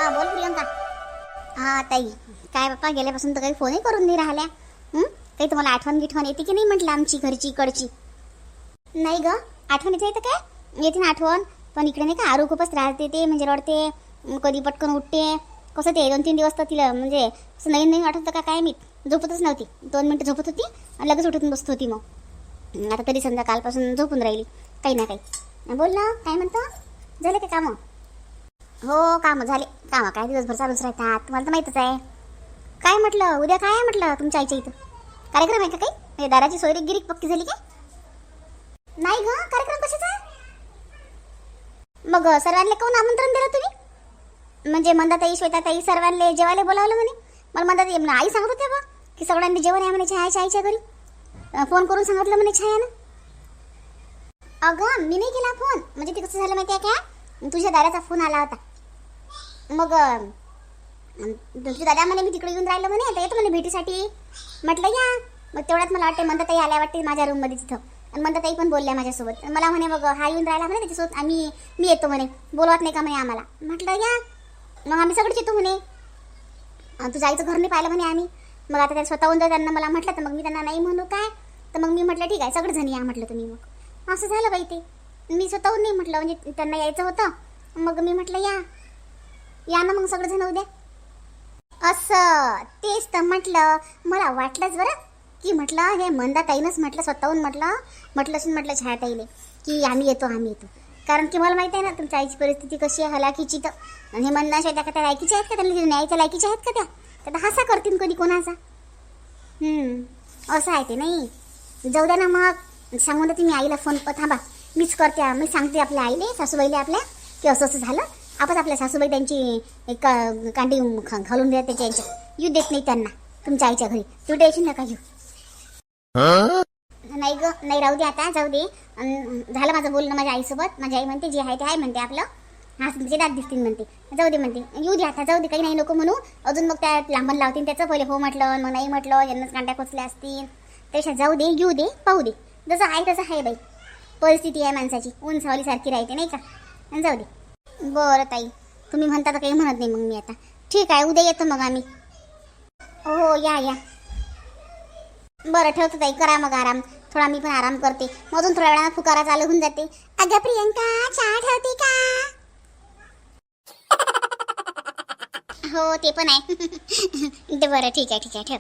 हां बोल प्रियंका. हां ताई, काय बाप्पा गेल्यापासून तर काही फोनही करून नाही राहिल्या. काही तुम्हाला आठवण गिठवण येते की नाही म्हटलं आमची घरची इकडची? नाही ग, आठवण येते तर काय येते ना आठवण, पण इकडे नाही का आरू खूपच त्रास देते, म्हणजे रडते, कधी पटकन उठते. कसं ते 2-3 दिवस तर तिला म्हणजे असं नवीन नवीन वाटत का काय, मी झोपतच नव्हती. 2 मिनटं झोपत होती आणि लगेच उठून बसत होती. मग आता तरी समजा कालपासून झोपून राहिली काही ना काही. बोल ना, काय म्हणतो, झाले का कामं? हो कामं झाले. कामं काय दिवसभर चालूच राहतात, तुम्हाला तर माहीतच आहे. काय म्हटलं, उद्या काय आहे म्हटलं तुमच्या आईच्या इथं कार्यक्रम आहे का काही? म्हणजे दाराची सोयरी गिरीक पक्की झाली का? नाही ग, कार्यक्रम कशाचा आहे? मग सर्वांना कोण आमंत्रण दिलं तुम्ही? म्हणजे मंदाताई, श्वेताताई सर्वांना जेवायला बोलावलं म्हणे. मला मंदाताई आई सांगत होत्या बा की सगळ्यांनी जेवण आहे म्हणे छायाच्या आईच्या घरी. फोन करून सांगितलं म्हणे छायानं. अगं मी नाही केला फोन, म्हणजे ते कसं झालं माहिती आहे का, तुझ्या दादाचा फोन आला होता. मग तुझ्या दादा म्हणे मी तिकडे येऊन राहिलं म्हणे, आता येतो म्हणे भेटीसाठी. म्हटलं या. मग तेवढ्यात मला वाटते मंदाताई आल्या वाटते माझ्या रूममध्ये तिथं, आणि मंदाताई पण बोलल्या माझ्यासोबत. मला म्हणे मग हा येऊन राहिला म्हणे त्याच्यासोबत मी येतो म्हणे, बोलवत नाही का म्हणे आम्हाला. म्हटलं या. मग आम्ही सगळेच येतो म्हणे. तुझ्या आईचं घर नाही पाहिलं म्हणे आम्ही. मग आता त्या स्वतःहून जर त्यांना मला म्हटलं तर मग मी त्यांना नाही म्हणू काय, तर मग मी म्हटलं ठीक आहे सगळेजण या म्हटलं तुम्ही. मग असं झालं बाई ते, मी स्वतःहून नाही म्हटलं, म्हणजे त्यांना यायचं होतं. मग मी म्हटलं या ना मग सगळेजण उद्या. असं तेच तर म्हटलं, मला वाटलंच बरं की म्हटलं हे मंदाताईनंच म्हटलं स्वतःहून म्हटलं छायाताईले की आम्ही येतो. कारण की मला माहिती आहे ना तुमच्या आईची परिस्थिती कशी आहे, हलाखीची. तर आणि हे म्हणण्याशिवाय त्या का त्या लायकीच्या आहेत का, त्यांना न्यायच्या लायकीच्या आहेत का त्या? तर हसा करतील कधी कोणाचा. असं आहे ते. नाही जाऊ द्या ना, मग सांगून देते मी आईला फोन. थांबा मीच करते, मी सांगते आपल्या आईले, सासूबाईले आपल्या, की असं असं झालं. आपण आपल्या सासूबाई त्यांची एक कांडी घालून द्या त्याच्या यांच्यात, येऊ देत नाही त्यांना तुमच्या आईच्या घरी. तू टेन्शन नका घेऊ. नाही ग, नाही राहू दे आता, जाऊ दे. झालं माझं बोलणं माझ्या आईसोबत. माझी आई म्हणते जे आहे ते आहे म्हणते, आपलं हा तुमचे दात दिसतील म्हणते. जाऊ दे म्हणते, येऊ दे आता, जाऊ दे, काही नाही नको म्हणू अजून. मग त्या लांबण लावतील त्याचं, पहिले हो म्हटलं मग नाही म्हटलं, यांनाच कांट्या खोचल्या असतील. त्यापेक्षा जाऊ दे, घेऊ दे, पाहू दे, जसं आहे तसं आहे बाई. परिस्थिती आहे माणसाची, ऊन सावलीसारखी राहते नाही का. जाऊ दे. बरं ताई, तुम्ही म्हणता तर काही म्हणत नाही मग मी आता. ठीक आहे, उद्या येतो मग आम्ही. हो या. बरं ठेवतो ताई, करा मग आराम थोडा, मी पण आराम करते. मग अजून थोड्या वेळानं फुकारा चालू होऊन जाते. अगं प्रियंका, चहा ठेवते का? हो ते पण आहे. ते बरं ठीक आहे ठेव.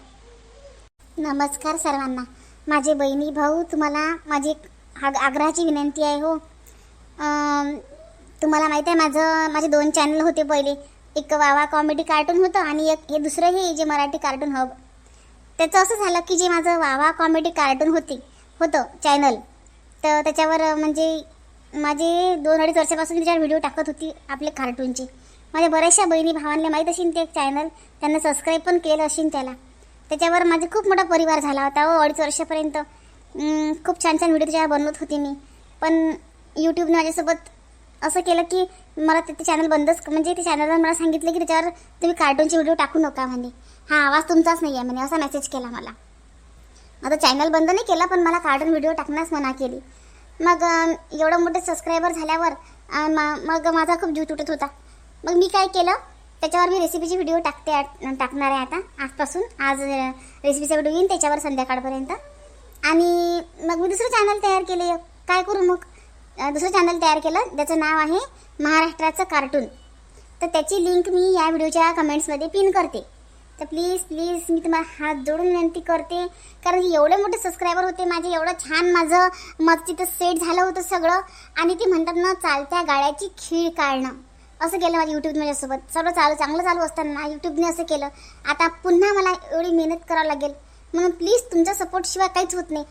नमस्कार सर्वांना. माझे बहिणी भाऊ, तुम्हाला माझी एक आग्रहाची विनंती आहे. हो तुम्हाला माहिती आहे माझे 2 चॅनल होते पहिले. एक वावा कॉमेडी कार्टून होतं आणि एक हे दुसरं हे जे मराठी कार्टून हब. त्याचं असं झालं की जे माझं वावा कॉमेडी कार्टून होतं चॅनल, तर त्याच्यावर म्हणजे माझे 2-2.5 वर्षापासून त्याच्यावर व्हिडिओ टाकत होती आपले कार्टूनचे. माझ्या बऱ्याचशा बहिणी भावांना माहीत असेल ते चॅनल, त्यांना सबस्क्राईब पण केलं असेल त्याला. त्याच्यावर माझा खूप मोठा परिवार झाला होता. 2.5 वर्षापर्यंत खूप छान छान व्हिडिओ त्याच्यावर बनवत होते मी. पण यूट्यूबने माझ्यासोबत असं केलं की मला ते चॅनल बंदच, म्हणजे ते चॅनलवर मला सांगितलं की त्याच्यावर तुम्ही कार्टूनचे व्हिडिओ टाकू नका म्हणे. हा आवाज तुमचाच नाही आहे म्हणे, असा मेसेज केला मला. आता चॅनल बंद नाही केला, पण मला कार्टून व्हिडिओ टाकण्यास मना केली. मग एवढं मोठे सबस्क्रायबर झाल्यावर मग माझा खूप जीव तुटत होता. मग मी काय केलं, त्याच्यावर मी रेसिपीची व्हिडिओ टाकणार आहे आता आजपासून. आज रेसिपीचा व्हिडिओ येईन त्याच्यावर संध्याकाळपर्यंत. आणि मग मी दुसरं चॅनल तयार केले. काय करू मग, दुसरं चॅनल तयार केलं, त्याचं नाव आहे महाराष्ट्राचं कार्टून. तर त्याची लिंक मी या व्हिडिओच्या कमेंट्समध्ये पिन करते. तर प्लीज मी तुम्हाला हात जोडून विनंती करते, कारण की एवढे मोठे सबस्क्रायबर होते माझे, एवढं छान माझं तिथं सेट झालं होतं सगळं. आणि ती म्हणतात ना, चालत्या गाड्याची खीळ काढणं, असं केलं माझ्या यूट्यूब माझ्यासोबत. सगळं चांगलं चालू असताना यूट्यूबने असं केलं. आता पुन्हा मला एवढी मेहनत करावं लागेल, म्हणून प्लीज तुमच्या सपोर्टशिवाय काहीच होत नाही.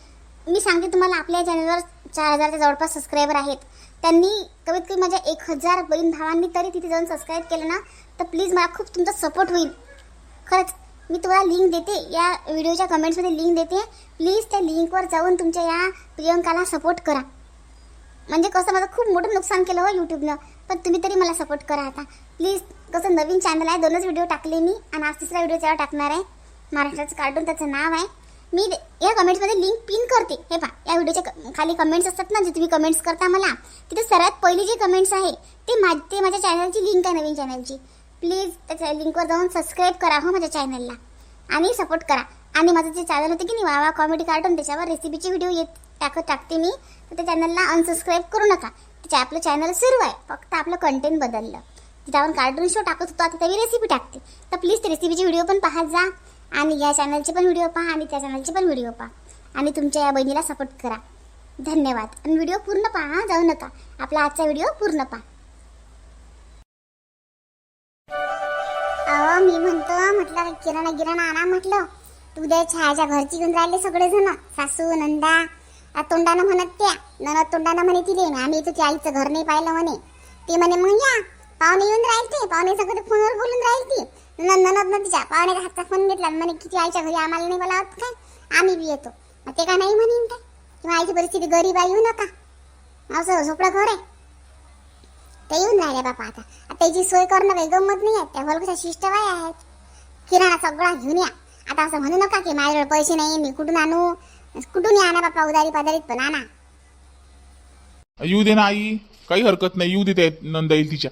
मी सांगते तुम्हाला, आपल्या चॅनलवर 4000च्या जवळपास सबस्क्रायबर आहेत. त्यांनी कमीत कमी माझ्या 1000 बहीण भावांनी तरी तिथे जाऊन सबस्क्राईब केलं ना, तर प्लीज मला खूप तुमचा सपोर्ट होईल. खरंच मी तुम्हाला लिंक देते, या व्हिडिओच्या कमेंट्समध्ये लिंक देते. प्लीज त्या लिंकवर जाऊन तुमच्या या प्रियंकाला सपोर्ट करा. म्हणजे कसं माझं खूप मोठं नुकसान केलं हो यूट्यूबनं, पण तुम्ही तरी मला सपोर्ट करा आता प्लीज. कसं नवीन चॅनल आहे, 2च व्हिडिओ टाकले मी, आणि आज 3रा व्हिडिओ त्यावर टाकणार आहे. महाराष्ट्राचं कार्टून त्याचं नाव आहे. मी या कमेंट्समध्ये लिंक पिन करते. हे पहा, या व्हिडिओच्या खाली कमेंट्स असतात ना, जे तुम्ही कमेंट्स करता मला, तिथे सर्वात पहिली जी कमेंट्स आहे ते माझ्या चॅनलची लिंक आहे, नवीन चॅनलची. प्लीज त्याच्या लिंकवर जाऊन सबस्क्राईब करा हो माझ्या चॅनलला आणि सपोर्ट करा. आणि माझं जे चॅनल होते की नाही वावा कॉमेडी कार्टून, त्याच्यावर रेसिपीचे व्हिडिओ टाकते मी, तर त्या चॅनलला अनसबस्क्राईब करू नका. त्याच्या आपलं चॅनल सुरू आहे, फक्त आपलं कंटेंट बदललं. तिथं आपण कार्टून शो टाकत होतो, आता मी रेसिपी टाकते. तर प्लीज ते रेसिपीचे व्हिडिओ पण पाहत जा आणि या चॅनलचे पण व्हिडिओ पहा आणि त्या चॅनलचे पण व्हिडिओ पहा आणि तुमच्या या बहिणीला सपोर्ट करा. धन्यवाद. आणि व्हिडिओ पूर्ण पहा, जाऊ नका. आपला आजचा व्हिडिओ पूर्ण पहा. मी म्हटलं किराणा गिराणा आणा म्हटलं. उद्या छायाच्या घरची घेऊन राहिले सगळेजण, सासू नंदा तोंडानं म्हणत त्या ननद तोंडानं म्हणे तिले आम्ही इथं आईचं घर नाही पाहिलं म्हणे. ते म्हणे मग या पाहुणे येऊन राहिले, पाहुणे सगळे फोनवर बोलून राहील. ती ननद तिच्या पाहुण्याचा हातचा फोन घेतला म्हणे किती आईच्या घरी आम्हाला नाही बोलावत काय, आम्ही बी येतो. ते का नाही म्हणेन काय, किंवा आईची परिस्थिती गरीब आहे, येऊ नका, असं झोपडं घर आहे. ते येऊन राहिले बापा. आता त्याची सोय करणं काही गंमत नाही आहे. त्या भलकशा शिष्ट बाई आहेत. किराणा सगळा घेऊन या. आता असं म्हणू नका की माझ्याकडे पैसे नाही, मी कुठून आणू, कुठून आणा बापा, उदारी पादारीत पण आणा. येऊ दे ना आई, काही हरकत नाही, येऊ दे. नंदा येईल तिच्या,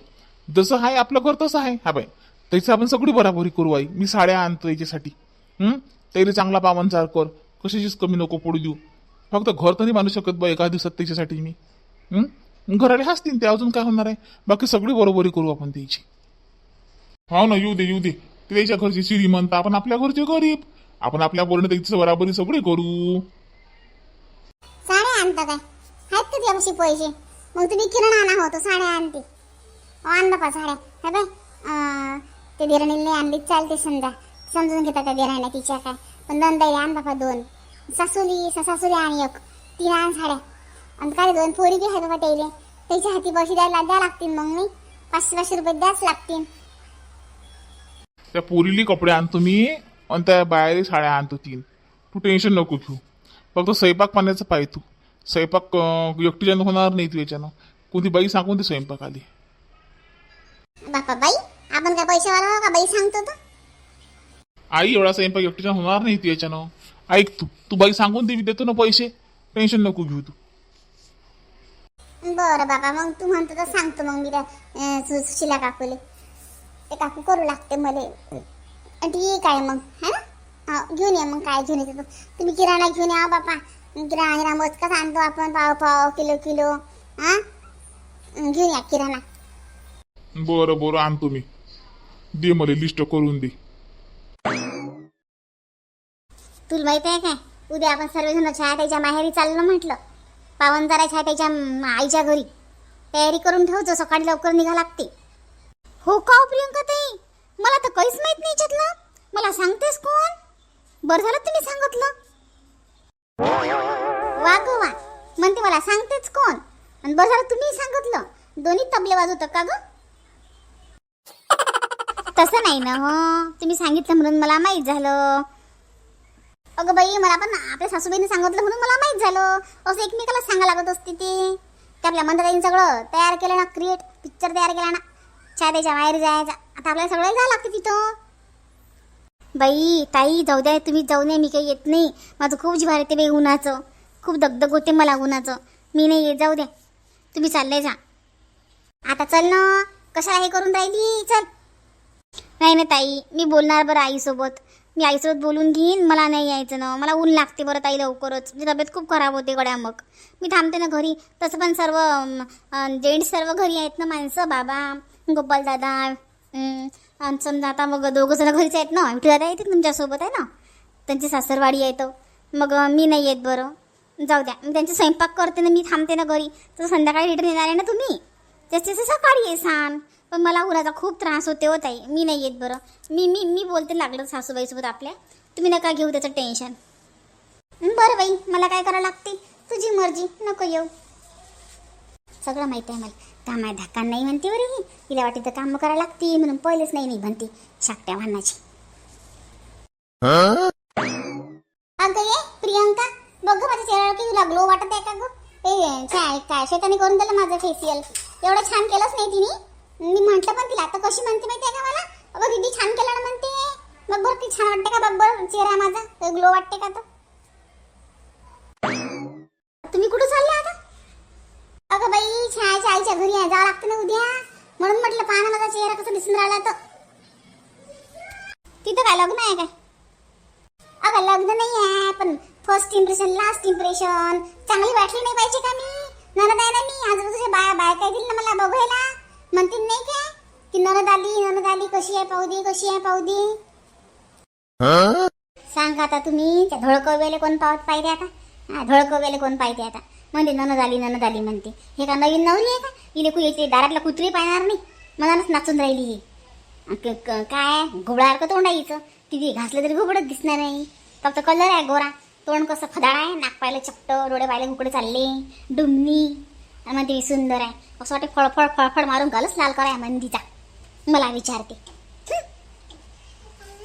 जसं आहे आपलं घर तसं आहे. हा बाई त्याचं आपण सगळी बराबरी करू आई. मी साड्या आणतो याच्यासाठी. त्याला चांगला पावनचार कर, कशाचीच कमी नको पडू देऊ. फक्त घर तर नाही बांधू शकत बा एका दिवसात त्याच्यासाठी मी. घराला हसतील ते, अजून काय होणार आहे. बाकी सगळी बरोबरी करू आपण त्याची. हो ना, येऊ दे. ते त्याच्या घरची श्रीमंत, आपण आपल्या घरचे गरीब. आपण आपल्या बोलणं त्याची बराबरी सगळी करू. साड्या आणता काय आहेत का त्यापाशी पैसे? मग तुम्ही किराणा आणा होतो, साड्या आणते. आण बापा साड्या. हे बाय ते दिराणीला आणली चालते, समजून घेतात त्या दिराण्या तिच्या काय. पण नंदाई आण बापा 2, सासूली आणि 1, 3 आण साड्या. आणि काय 2 पोरी बी आहे बाबा त्याला, त्याच्या हाती पैसे द्या लागतील. मग मी 500 रुपये द्याच लागतील. त्या पोरीली कपडे आणतो मी आणि त्या बाहेर साड्या आणतो 3. तू टेन्शन नको घेऊ. फक्त स्वयंपाक पाण्याचं पाहिजे तू. स्वयंपाक एकटीच्यानं होणार नाही तू याच्यानं. कोणती बाई सांगून ते स्वयंपाक आली. बापा बाई आपण काय पैशावाला का बाई सांगतो तर? आई एवढा स्वयंपाक एकटीच्यानं होणार नाही तू याच्यानं. ऐक तू बाई सांगून दे, देतो ना पैसे. टेन्शन नको घेऊ तू. बरं बाबा, मग तू म्हणतो तर सांगतो. मग मी त्या सुशिला काकूले, ते काकू करू लागते मला. ठीक आहे मग, है ना. घेऊन या मग, काय घेऊन येतो तुम्ही. किराणा घेऊन या बापा. किराणा मोजकाच आणतो आपण, पाव किलो. घेऊन या किराणा. बरं आणतो मी. दे मला लिस्ट करून दे. तुला माहित आहे काय, उद्या आपण सर्वजण छायाताईच्या माहेरी चाललो म्हटलं. पावनजारा छायाताईच्या आईच्या घरी. तयारी करून ठेवतो, सकाळी लवकर निघा लागते. हो का प्रियंका ताई, मला तर काहीच माहित नाही याच्यातलं. मला सांगतेस कोण? बरं झालं तुम्ही सांगितलं. वा गो वा, म्हणते मला सांगतेच कोण. आणि बरं झालं तुम्ही सांगितलं. दोन्ही तबले वाजवतं का ग? तसं नाही ना हो, तुम्ही सांगितलं म्हणून मला माहित झालं. अगं बाई, मला पण आपल्या सासूबाईने सांगितलं म्हणून मला माहित झालं. असं एकमेकाला सांगा लागत असते ते. आपल्या मंदाताईने सगळं तयार केलं ना, पिक्चर तयार केला ना, छायाताईच्या माहेरी जायचा. आता आपल्याला सगळं जावं लागतं तिथं. बाई ताई जाऊ द्या, तुम्ही जाऊ नये, मी काही येत नाही. माझं खूप जिव्हार येते बाई उन्हाचं, खूप दगदग होते मला उन्हाचं. मी नाही येत, जाऊ द्या, तुम्ही चालले जा. आता चल ना, कशाला हे करून राहिली, चल. नाही ना ताई, मी बोलणार बरं आईसोबत. मी आईसोबत बोलून घेईन. मला नाही यायचं ना, मला ऊन लागते बरं ताई लवकरच. माझी तब्येत खूप खराब होते गड्या. मग मी थांबते ना घरी. तसं पण सर्व जेंट्स सर्व घरी आहेत ना, माणसं, बाबा, गोपाल दादा, समजा आता मग 2 जण घरीच आहेत ना. विठू दादा येते तुमच्यासोबत आहे ना, त्यांची सासरवाडी आहे. तर मग मी नाही येत. बरं जाऊ द्या, मी त्यांचे स्वयंपाक करते ना, मी थांबते ना घरी. तर संध्याकाळी रिटर्न येणार आहे ना तुम्ही, त्याचे सकाळी येसान. पण मला उन्हाचा खूप त्रास होते हो ताई, मी नाही येत. बरं मी बोलते लागलं सासूबाईसोबत आपल्या. तुम्ही नका घेऊ त्याचं टेन्शन. बरं बाई, मला काय करावं लागते, तुझी मर्जी, नको येऊ. सगळं माहिती आहे मला. काम आहे धक्का नाही म्हणते बरं. ही तिला वाटतं काम करायला लागते म्हणून पहिलेच नाही म्हणते शाकट्या भांडणाची. अगं ये प्रियंका, बघ माझ्या चेहऱ्यावर की तुला ग्लो वाटत आहे का ग? काय शेताने करून दिलं माझं फेशियल. एवढं छान केलंच नाही तिने. मी म्हटलं पण तिला, आता कशी म्हणते माहिती आहे का मला, अगं दीदी छान केलं ना म्हणते. मग बरं ती छान वाटते का बघ बरं, चेहरा माझा ग्लो वाटते का? तर तुम्ही कुठं चालले आता? अगं बाई, छायाच्या आईच्या घरी जावं लागतं ना उद्या, म्हणून म्हटलं पाहा ना माझा चेहरा कसा दिसून राहिला. तर तिथं काय लग्न आहे काय? अगं लग्न नाही आहे, पण फर्स्ट इम्प्रेशन लास्ट इम्प्रेशन चांगली वाटली नाही पाहिजे का? मी ननद आहे ना, मी आजूबाजूच्या बाया काय दिल ना मला बघायला, म्हणतील नाही काय की ननद आली कशी आहे पाहू दे, कशी आहे पाहू दे. सांगा आता तुम्ही, त्या धोळकवेले कोण पाहिजे आता? धोळकवेले कोण पाहिजे आता? म्हणते ननद आली म्हणते. हे का नवीन नवरी आहे का? इले कुठे दारातला कुत्री पाहणार नाही, मनानच नाचून राहिली ही. काय घुबडासारखं तोंड आहे हिचं, तिथे घासलं तरी घुबडच दिसणार नाही. फक्त कलर आहे गोरा, तोंड कसं फदाळ आहे, नाक पाहिलं चपट, डोळे पाहिले उकडे चालले, डुमणी. आणि म्हणते सुंदर आहे, असं वाटते फळफळ मारून घालच लाल कराय मंदीचा. मला विचारते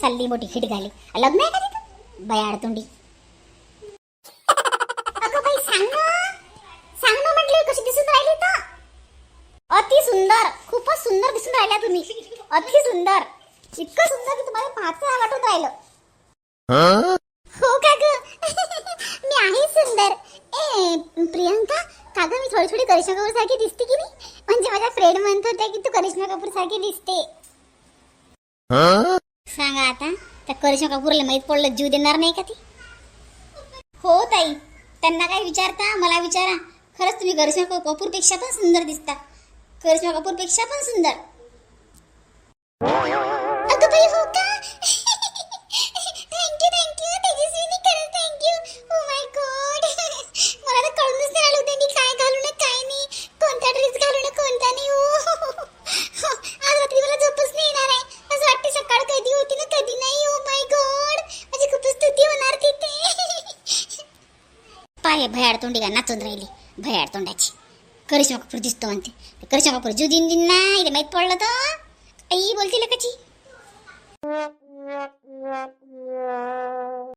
चालली मोठी खिट घाली, लग्न आहे का तिथं? बयाड तोंडी. अगं बाई सांग ना म्हटले, कशी दिसून राहिली तर? अति सुंदर, खूपच सुंदर दिसून राहिल्या तुम्ही, अति सुंदर, इतकं सुंदर की तुम्हाला पाहता वाटून राहिलं. हो का ग? मी आहे सुंदर. प्रियंका का ग, मी थोडी करिश्मा कपूर सारखी दिसते की नाही? म्हणजे माझ्या फ्रेंड म्हणत होत्या की तू करिश्मा कपूर सारखी दिसते. सांगा आता, त्या करिश्मा कपूरला माहित पडलं जीव देणार नाही का ती? हो ताई, त्यांना काय विचारता, मला विचारा. खरंच तुम्ही करिश्मा कपूर पेक्षा पण सुंदर दिसता, करिश्मा कपूर पेक्षा पण सुंदर. अगं बाई हो का? थँक्यू तेजस्विनी, खरंच थँक्यू. ओ माय गॉड, मला तर कळूनच नाही आलं होतं मी काय घालू ना काय नाही, कोणता ड्रेस घालू ना कोणता नाही. आज रात्री मला झोपच नाही येणार आहे, असं वाटतं सकाळ कधी होती ना कधी नाही. ओ माय गॉड, माझी खूपच स्तुती होणार तिथे. पाय भयाड तोंडी का नाचून राहिली, भयाड तोंडाची. करिश्मा कपूर दिसतो म्हणते, करिश्मा कपूर जीव दिन ना, इथे माहित पडलं तर आई बोलते लकाची.